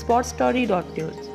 sportsstory.news